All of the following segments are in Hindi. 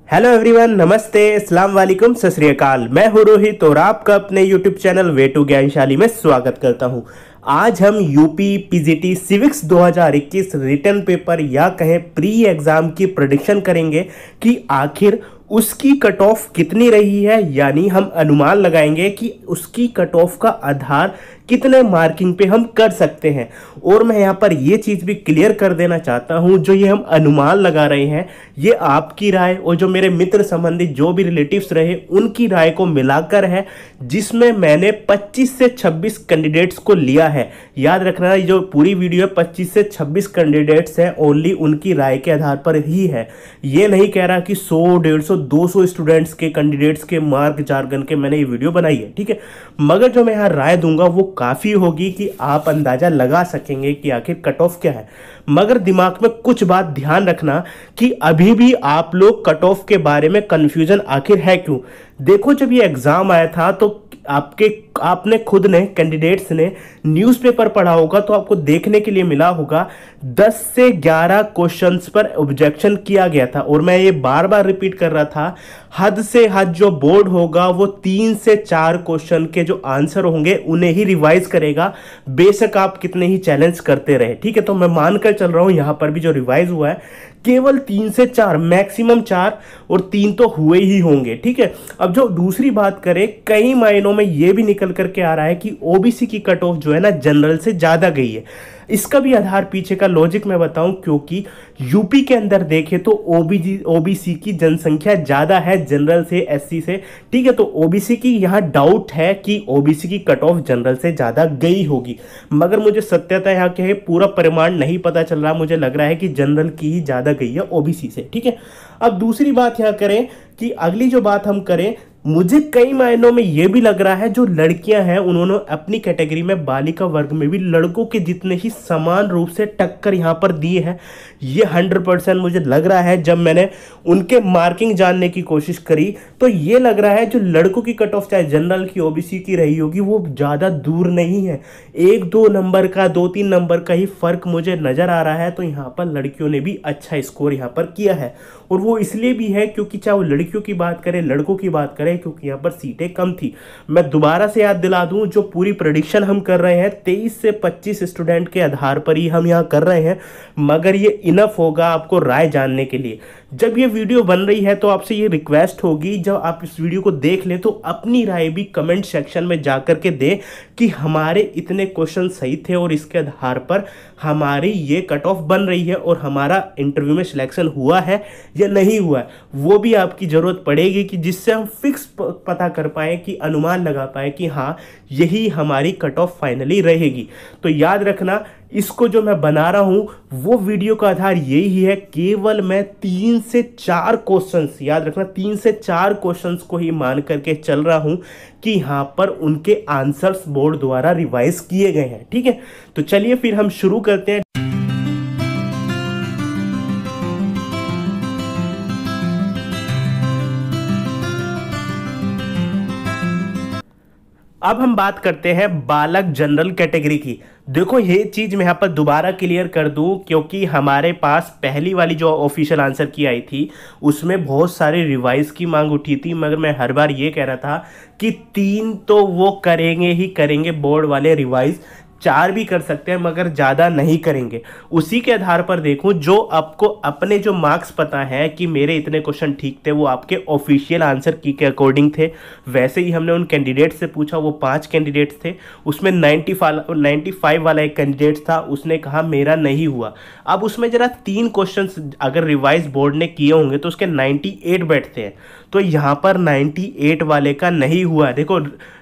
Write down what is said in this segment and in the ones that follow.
हेलो एवरीवन, नमस्ते, अस्सलाम वालेकुम, सत श्री अकाल। मैं हूं रोहित और आपका अपने YouTube channel way to Gyanshali में स्वागत करता हूं। आज हम UP PGT civics 2021 written paper या कहें प्री एग्जाम की प्रेडिक्शन करेंगे कि आखिर उसकी कट ऑफ कितनी रही है। यानी हम अनुमान लगाएंगे कि उसकी कट ऑफ का आधार कितने मार्किंग पे हम कर सकते हैं। और मैं यहाँ पर ये चीज़ भी क्लियर कर देना चाहता हूँ, जो ये हम अनुमान लगा रहे हैं ये आपकी राय और जो मेरे मित्र संबंधी जो भी रिलेटिव्स रहे उनकी राय को मिलाकर है, जिसमें मैंने 25 से 26 कैंडिडेट्स को लिया है। याद रखना, ये जो पूरी वीडियो है 25 से 26 कैंडिडेट्स हैं, ओनली उनकी राय के आधार पर ही है। ये नहीं कह रहा कि 100, 150, 200 स्टूडेंट्स के कैंडिडेट्स के मार्क जार्गन के मैंने ये वीडियो बनाई है, ठीक है। मगर जो मैं यहाँ राय दूंगा वो काफ़ी होगी कि आप अंदाज़ा लगा सकेंगे कि आखिर कट ऑफ क्या है। मगर दिमाग में कुछ बात ध्यान रखना कि अभी भी आप लोग कट ऑफ के बारे में कंफ्यूजन आखिर है क्यों। देखो, जब ये एग्ज़ाम आया था तो आपने खुद ने, कैंडिडेट्स ने न्यूज़पेपर पढ़ा होगा तो आपको देखने के लिए मिला होगा 10 से 11 क्वेश्चंस पर ऑब्जेक्शन किया गया था। और मैं ये बार बार रिपीट कर रहा था, हद से हद जो बोर्ड होगा वो 3 से 4 क्वेश्चन के जो आंसर होंगे उन्हें ही रिवाइज करेगा, बेशक आप कितने ही चैलेंज करते रहे, ठीक है। तो मैं मानकर चल रहा हूं यहां पर भी जो रिवाइज हुआ है केवल 3 से 4, मैक्सिमम 4 और 3 तो हुए ही होंगे, ठीक है। अब जो दूसरी बात करें, कई मायनों में यह भी निकल करके आ रहा है कि ओबीसी की कट ऑफ जो है ना जनरल से ज्यादा गई है। इसका भी आधार पीछे का लॉजिक मैं बताऊं, क्योंकि यूपी के अंदर देखें तो ओबीसी की जनसंख्या ज्यादा है जनरल से, एससी से, ठीक है। तो ओबीसी की यहां डाउट है कि ओबीसी की कट ऑफ जनरल से ज्यादा गई होगी, मगर मुझे सत्यता यहां के पूरा परिमाण नहीं पता चल रहा। मुझे लग रहा है कि जनरल की ही ज्यादा गई है ओबीसी से, ठीक है। अब दूसरी बात यहां करें कि अगली जो बात हम करें, मुझे कई मायनों में यह भी लग रहा है जो लड़कियां हैं उन्होंने अपनी कैटेगरी में बालिका वर्ग में भी लड़कों के जितने ही समान रूप से टक्कर यहां पर दी है। ये 100% मुझे लग रहा है। जब मैंने उनके मार्किंग जानने की कोशिश करी तो ये लग रहा है जो लड़कों की कट ऑफ चाहे जनरल की, ओबीसी की रही होगी वो ज़्यादा दूर नहीं है। 1-2 नंबर का, 2-3 नंबर का ही फर्क मुझे नज़र आ रहा है। तो यहाँ पर लड़कियों ने भी अच्छा स्कोर यहाँ पर किया है, और वो इसलिए भी है क्योंकि चाहे वो लड़कियों की बात करें, लड़कों की बात करें, क्योंकि यहाँ पर सीटें कम थी। मैं दोबारा से याद दिला दूं, जो पूरी प्रेडिक्शन हम कर रहे हैं 23 से 25 स्टूडेंट के आधार पर ही हम यहाँ कर रहे हैं, मगर ये इनफ होगा आपको राय जानने के लिए। जब ये वीडियो बन रही है तो आपसे ये रिक्वेस्ट होगी, जब आप इस वीडियो को देख लें तो अपनी राय भी कमेंट सेक्शन में जाकर के दें कि हमारे इतने क्वेश्चन सही थे और इसके आधार पर हमारी ये कट ऑफ बन रही है और हमारा इंटरव्यू में सिलेक्शन हुआ है या नहीं हुआ है। वो भी आपकी ज़रूरत पड़ेगी कि जिससे हम फिक्स पता कर पाए, कि अनुमान लगा पाए कि हाँ यही हमारी कट ऑफ फाइनली रहेगी। तो याद रखना, इसको जो मैं बना रहा हूं वो वीडियो का आधार यही है, केवल मैं 3 से 4 क्वेश्चंस, याद रखना 3 से 4 क्वेश्चंस को ही मान करके चल रहा हूं कि यहां पर उनके आंसर्स बोर्ड द्वारा रिवाइज किए गए हैं, ठीक है। तो चलिए फिर हम शुरू करते हैं। अब हम बात करते हैं बालक जनरल कैटेगरी की। देखो, ये चीज़ मैं यहाँ पर दोबारा क्लियर कर दूं, क्योंकि हमारे पास पहली वाली जो ऑफिशियल आंसर की आई थी उसमें बहुत सारे रिवाइज की मांग उठी थी, मगर मैं हर बार ये कह रहा था कि 3 तो वो करेंगे ही करेंगे बोर्ड वाले रिवाइज, 4 भी कर सकते हैं मगर ज़्यादा नहीं करेंगे। उसी के आधार पर देखूं, जो आपको अपने जो मार्क्स पता है कि मेरे इतने क्वेश्चन ठीक थे, वो आपके ऑफिशियल आंसर की के अकॉर्डिंग थे। वैसे ही हमने उन कैंडिडेट से पूछा, वो 5 कैंडिडेट्स थे, उसमें 95 वाला एक कैंडिडेट था, उसने कहा मेरा नहीं हुआ। अब उसमें जरा 3 क्वेश्चन अगर रिवाइज बोर्ड ने किए होंगे तो उसके 98 बैठते हैं। तो यहाँ पर 98 वाले का नहीं हुआ। देखो,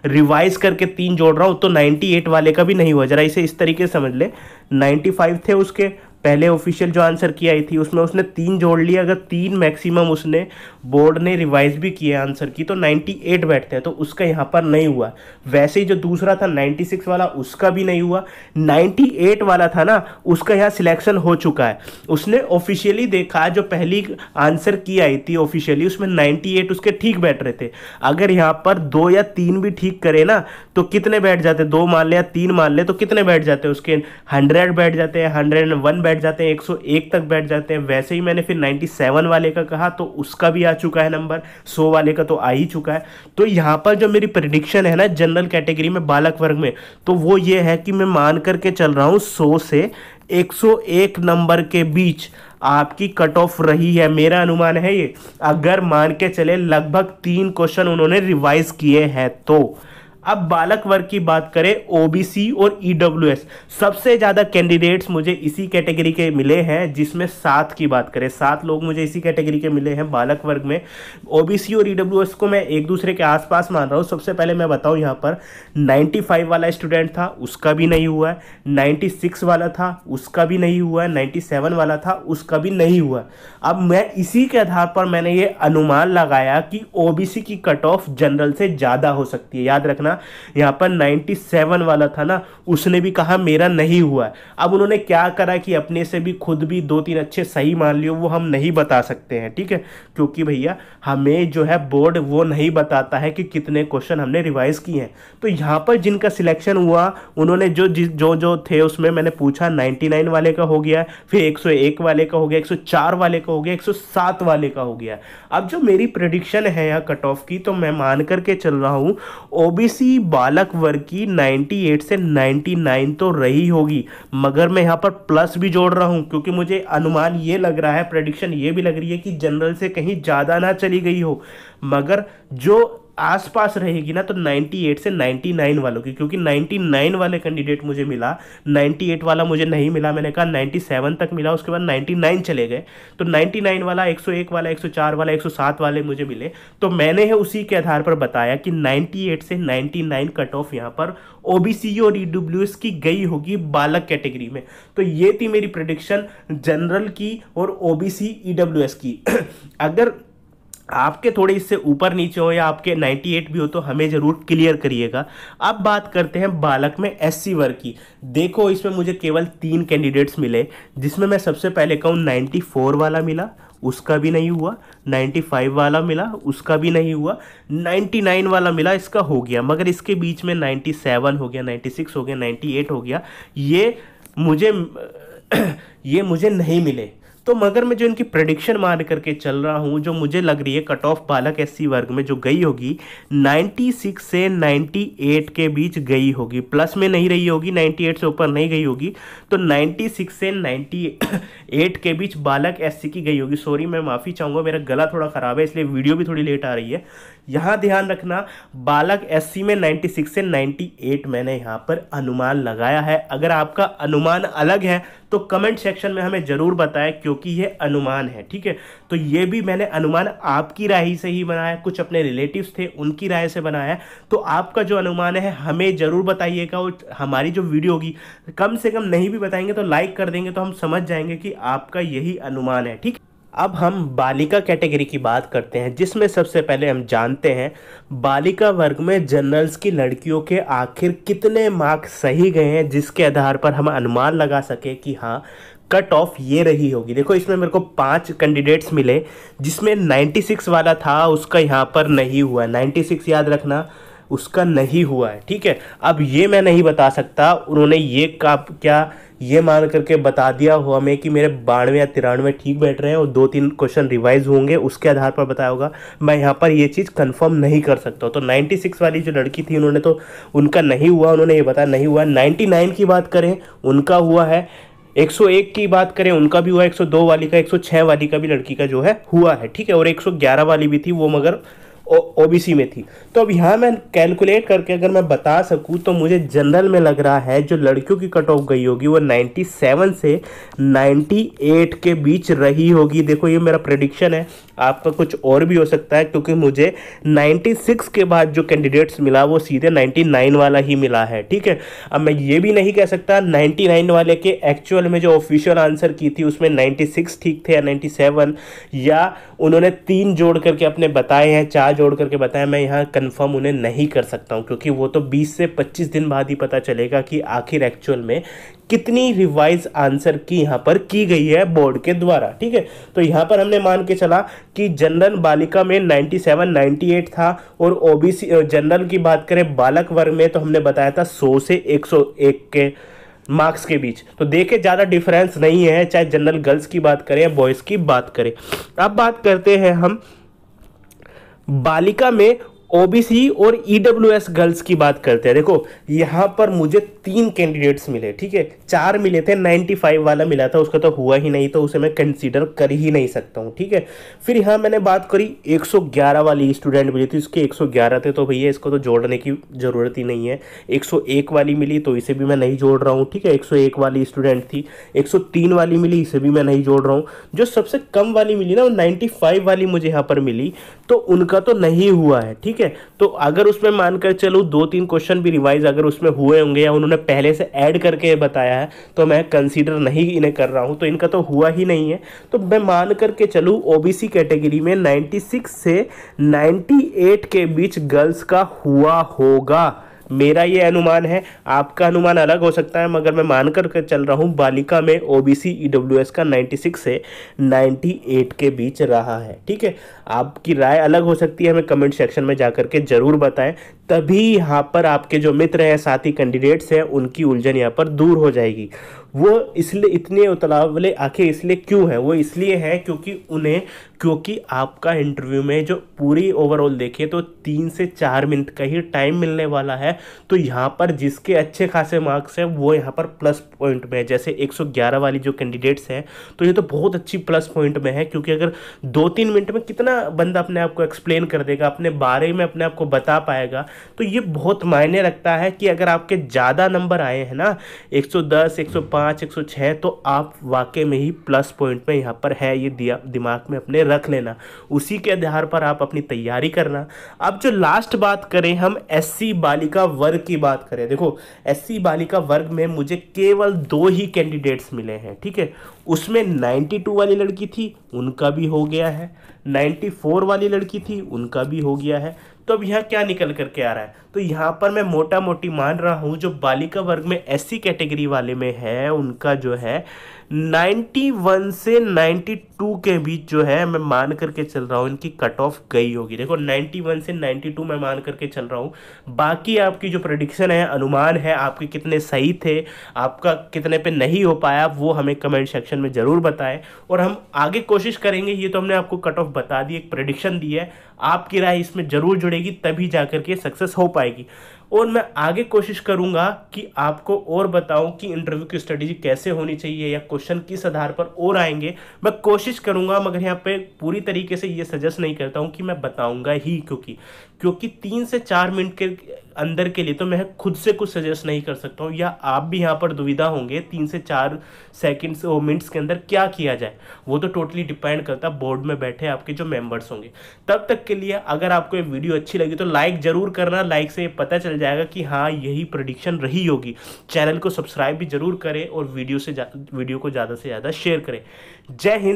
रिवाइज करके 3 जोड़ रहा हूँ तो 98 वाले का भी नहीं हुआ। जरा इसे इस तरीके से समझ ले, 95 थे उसके पहले ऑफिशियल जो आंसर की आई थी उसमें उसने 3 जोड़ लिया, अगर 3 मैक्सिमम उसने बोर्ड ने रिवाइज भी किया आंसर की तो 98 बैठते हैं, तो उसका यहाँ पर नहीं हुआ। वैसे ही जो दूसरा था 96 वाला, उसका भी नहीं हुआ। 98 वाला था ना, उसका यहाँ सिलेक्शन हो चुका है। उसने ऑफिशियली देखा, जो पहली आंसर की आई थी ऑफिशियली, उसमें 98 उसके ठीक बैठ रहे थे। अगर यहाँ पर 2 या 3 भी ठीक करे ना तो कितने बैठ जाते, 2 मान ले या 3 मान ले तो कितने बैठ जाते उसके, 100 बैठ जाते हैं, 101 बैठ बैठ जाते हैं, 101 तक बैठ जाते हैं। वैसे ही मैंने फिर 97 वाले का कहा तो उसका भी आ चुका है नंबर, 100 वाले का तो आ ही चुका है। तो यहाँ पर जो मेरी प्रेडिक्शन है ना जनरल कैटेगरी में बालक वर्ग में, तो वो ये है कि मैं मान करके चल रहा हूँ 100 से 101 नंबर के बीच आपकी कट ऑफ रही है, मेरा अनुमान है ये। अगर मान के चले लगभग 3 क्वेश्चन उन्होंने रिवाइज किए हैं तो। अब बालक वर्ग की बात करें, ओबीसी और ईडब्ल्यूएस, सबसे ज्यादा कैंडिडेट्स मुझे इसी कैटेगरी के मिले हैं, जिसमें 7 की बात करें 7 लोग मुझे इसी कैटेगरी के मिले हैं बालक वर्ग में। ओबीसी और ईडब्ल्यूएस को मैं एक दूसरे के आसपास मान रहा हूं। सबसे पहले मैं बताऊं, यहां पर 95 वाला स्टूडेंट था, उसका भी नहीं हुआ है। 96 वाला था, उसका भी नहीं हुआ है। 97 वाला था, उसका भी नहीं हुआ है। अब मैं इसी के आधार पर मैंने ये अनुमान लगाया कि ओबीसी की कट ऑफ जनरल से ज्यादा हो सकती है। याद रखना, यहां पर 97 वाला था ना, उसने भी कहा मेरा नहीं हुआ है। अब उन्होंने क्या करा कि अपने से भी खुद भी 2-3 अच्छे सही मान लियो, वो हम नहीं बता सकते हैं, ठीक है, क्योंकि भैया हमें जो है बोर्ड वो नहीं बताता है कि कितने क्वेश्चन हमने रिवाइज किए हैं। तो यहां पर जिनका सिलेक्शन हुआ, उन्होंने जो थे उसमें मैंने पूछा, 99 वाले का हो गया, फिर 101 वाले का हो गया, 104 वाले का हो गया, 107 वाले का हो गया। अब जो मेरी प्रेडिक्शन है यहाँ कट ऑफ की, तो मैं मान करके चल रहा हूं ओबीसी बालक वर्ग की 98 से 99 तो रही होगी, मगर मैं यहां पर प्लस भी जोड़ रहा हूं, क्योंकि मुझे अनुमान ये लग रहा है, प्रेडिक्शन ये भी लग रही है कि जनरल से कहीं ज्यादा ना चली गई हो, मगर जो आसपास रहेगी ना तो 98 से 99 वालों की, क्योंकि 99 वाले कैंडिडेट मुझे मिला, 98 वाला मुझे नहीं मिला। मैंने कहा 97 तक मिला, उसके बाद 99 चले गए, तो 99 वाला, 101 वाला, 104 वाला, 107 वाले मुझे मिले। तो मैंने उसी के आधार पर बताया कि 98 से 99 कट ऑफ यहाँ पर ओबीसी और ईडब्ल्यूएस की गई होगी बालक कैटेगरी में। तो ये थी मेरी प्रेडिक्शन जनरल की और ओबीसी ईडब्ल्यूएस की। अगर आपके थोड़े इससे ऊपर नीचे हो या आपके 98 भी हो तो हमें जरूर क्लियर करिएगा। अब बात करते हैं बालक में एससी वर्ग की। देखो, इसमें मुझे केवल 3 कैंडिडेट्स मिले, जिसमें मैं सबसे पहले कहूँ 94 वाला मिला, उसका भी नहीं हुआ। 95 वाला मिला, उसका भी नहीं हुआ। 99 वाला मिला, इसका हो गया, मगर इसके बीच में 97 हो गया, 96 हो गया, 98 हो गया, ये मुझे नहीं मिले। तो मगर मैं जो इनकी प्रेडिक्शन मान करके चल रहा हूं, जो मुझे लग रही है कट ऑफ बालक एससी वर्ग में जो गई होगी 96 से 98 के बीच गई होगी, प्लस में नहीं रही होगी, 98 से ऊपर नहीं गई होगी। तो 96 से 98 के बीच बालक एससी की गई होगी। सॉरी, मैं माफ़ी चाहूँगा, मेरा गला थोड़ा ख़राब है इसलिए वीडियो भी थोड़ी लेट आ रही है। यहाँ ध्यान रखना, बालक एससी में 96 से 98 मैंने यहाँ पर अनुमान लगाया है। अगर आपका अनुमान अलग है तो कमेंट सेक्शन में हमें जरूर बताएं, क्योंकि ये अनुमान है, ठीक है। तो ये भी मैंने अनुमान आपकी राय से ही बनाया, कुछ अपने रिलेटिव्स थे उनकी राय से बनाया। तो आपका जो अनुमान है हमें जरूर बताइएगा, और हमारी जो वीडियो होगी कम से कम नहीं भी बताएंगे तो लाइक कर देंगे, तो हम समझ जाएंगे कि आपका यही अनुमान है, ठीक है। अब हम बालिका कैटेगरी की बात करते हैं, जिसमें सबसे पहले हम जानते हैं बालिका वर्ग में जनरल्स की लड़कियों के आखिर कितने मार्क्स सही गए हैं, जिसके आधार पर हम अनुमान लगा सके कि हाँ कट ऑफ ये रही होगी। देखो, इसमें मेरे को 5 कैंडिडेट्स मिले, जिसमें 96 वाला था, उसका यहाँ पर नहीं हुआ। 96 याद रखना, उसका नहीं हुआ है, ठीक है। अब ये मैं नहीं बता सकता, उन्होंने ये क्या ये मान करके बता दिया हो हमें कि मेरे 92 या 93 ठीक बैठ रहे हैं और 2-3 क्वेश्चन रिवाइज होंगे, उसके आधार पर बताया होगा। मैं यहाँ पर ये चीज़ कंफर्म नहीं कर सकता। तो 96 वाली जो लड़की थी, उन्होंने तो उनका नहीं हुआ, उन्होंने ये बताया नहीं हुआ। 99 की बात करें, उनका हुआ है। 101 की बात करें, उनका भी हुआ। 102 वाली का, 106 वाली का भी लड़की का जो है हुआ है, ठीक है। और 111 वाली भी थी, वो मगर ओबीसी में थी। तो अब यहाँ मैं कैलकुलेट करके अगर मैं बता सकूँ तो मुझे जनरल में लग रहा है जो लड़कियों की कट ऑफ गई होगी वो 97 से 98 के बीच रही होगी। देखो, ये मेरा प्रेडिक्शन है, आपका कुछ और भी हो सकता है, क्योंकि मुझे 96 के बाद जो कैंडिडेट्स मिला वो सीधे 99 वाला ही मिला है, ठीक है। अब मैं ये भी नहीं कह सकता 99 वाले के एक्चुअल में जो ऑफिशियल आंसर की थी उसमें 96 ठीक थे या 97, या उन्होंने 3 जोड़ करके अपने बताए हैं, 4 जोड़ करके बताया। मैं यहाँ कंफर्म उन्हें नहीं कर सकता हूँ, क्योंकि वो तो 20 से 25 दिन बाद ही पता चलेगा कि आखिर एक्चुअल में कितनी रिवाइज आंसर की यहाँ पर की गई है बोर्ड के द्वारा, ठीक है। तो यहाँ पर हमने मान के चला कि जनरल बालिका में 97 98 था, और ओबीसी जनरल की बात करें बालक वर्ग में तो हमने बताया था 100 से 101 के मार्क्स के बीच। तो देखे ज़्यादा डिफरेंस नहीं है, चाहे जनरल गर्ल्स की बात करें या बॉयज़ की बात करें। अब बात करते हैं हम बालिका में ओबीसी और ईडब्ल्यूएस गर्ल्स की बात करते हैं। देखो यहाँ पर मुझे 3 कैंडिडेट्स मिले, ठीक है, 4 मिले थे, 95 वाला मिला था, उसका तो हुआ ही नहीं, तो उसे मैं कंसीडर कर ही नहीं सकता हूँ, ठीक है। फिर यहाँ मैंने बात करी 111 वाली स्टूडेंट मिली थी, उसके 111 थे, तो भैया इसको तो जोड़ने की ज़रूरत ही नहीं है। 101 वाली मिली तो इसे भी मैं नहीं जोड़ रहा हूँ, ठीक है, 101 वाली स्टूडेंट थी। 103 वाली मिली, इसे भी मैं नहीं जोड़ रहा हूँ। जो सबसे कम वाली मिली ना, वो 95 वाली मुझे यहाँ पर मिली, तो उनका तो नहीं हुआ है, ठीक है। तो अगर उसमें मानकर चलो 2-3 क्वेश्चन भी रिवाइज अगर उसमें हुए होंगे या उन्होंने पहले से ऐड करके बताया है, तो मैं कंसीडर नहीं इन्हें कर रहा हूं, तो इनका तो हुआ ही नहीं है। तो मैं मान करके चलूँ ओबीसी कैटेगरी में 96 से 98 के बीच गर्ल्स का हुआ होगा, मेरा ये अनुमान है। आपका अनुमान अलग हो सकता है, मगर मैं मान कर चल रहा हूँ बालिका में ओबीसी ईडब्ल्यूएस का 96 से 98 के बीच रहा है, ठीक है। आपकी राय अलग हो सकती है, हमें कमेंट सेक्शन में जाकर के जरूर बताएं, तभी यहाँ पर आपके जो मित्र हैं, साथी कैंडिडेट्स हैं, उनकी उलझन यहाँ पर दूर हो जाएगी। वो इसलिए इतने उतावले आखिर इसलिए क्यों है, वो इसलिए है क्योंकि आपका इंटरव्यू में जो पूरी ओवरऑल देखें तो 3 से 4 मिनट का ही टाइम मिलने वाला है। तो यहाँ पर जिसके अच्छे खासे मार्क्स हैं वो यहाँ पर प्लस पॉइंट में है। जैसे 111 वाली जो कैंडिडेट्स हैं, तो ये तो बहुत अच्छी प्लस पॉइंट में है, क्योंकि अगर 2-3 मिनट में कितना बंदा अपने आप को एक्सप्लेन कर देगा, अपने बारे में अपने आप को बता पाएगा, तो ये बहुत मायने रखता है। कि अगर आपके ज़्यादा नंबर आए हैं ना, 110, 105, 106, तो आप वाकई में ही प्लस पॉइंट में यहाँ पर है, ये दिमाग में अपने रख लेना, उसी के आधार पर आप अपनी तैयारी करना। अब जो लास्ट बात करें हम एससी बालिका वर्ग की बात करें, देखो एससी बालिका वर्ग में मुझे केवल 2 ही कैंडिडेट्स मिले हैं, ठीक है। उसमें 92 वाली लड़की थी, उनका भी हो गया है, 94 वाली लड़की थी, उनका भी हो गया है। तो अब यहाँ क्या निकल करके आ रहा है, तो यहाँ पर मैं मोटा मोटी मान रहा हूँ जो बालिका वर्ग में एससी कैटेगरी वाले में है, उनका जो है 91 से 92 के बीच जो है, मैं मान करके चल रहा हूँ इनकी कट ऑफ गई होगी। देखो 91 से 92 मैं मान करके चल रहा हूँ। बाकी आपकी जो प्रेडिक्शन है, अनुमान है, आपके कितने सही थे, आपका कितने पे नहीं हो पाया, वो हमें कमेंट सेक्शन में ज़रूर बताएं, और हम आगे कोशिश करेंगे। ये तो हमने आपको कट ऑफ बता दी, एक प्रेडिक्शन दी है, आपकी राय इसमें ज़रूर जुड़ेगी, तभी जाकर के सक्सेस हो पाएगी। और मैं आगे कोशिश करूंगा कि आपको और बताऊं कि इंटरव्यू की स्ट्रेटेजी कैसे होनी चाहिए या क्वेश्चन किस आधार पर और आएंगे, मैं कोशिश करूंगा, मगर यहाँ पे पूरी तरीके से ये सजेस्ट नहीं करता हूं कि मैं बताऊंगा ही, क्योंकि 3 से 4 मिनट के अंदर के लिए तो मैं खुद से कुछ सजेस्ट नहीं कर सकता हूँ, या आप भी यहाँ पर दुविधा होंगे 3 से 4 सेकंड्स और मिनट्स के अंदर क्या किया जाए, वो तो टोटली डिपेंड करता है बोर्ड में बैठे आपके जो मेंबर्स होंगे। तब तक के लिए अगर आपको ये वीडियो अच्छी लगी तो लाइक जरूर करना, लाइक से ये पता चल जाएगा कि हाँ यही प्रेडिक्शन रही होगी। चैनल को सब्सक्राइब भी जरूर करें और वीडियो को ज़्यादा से ज़्यादा शेयर करें। जय हिंद।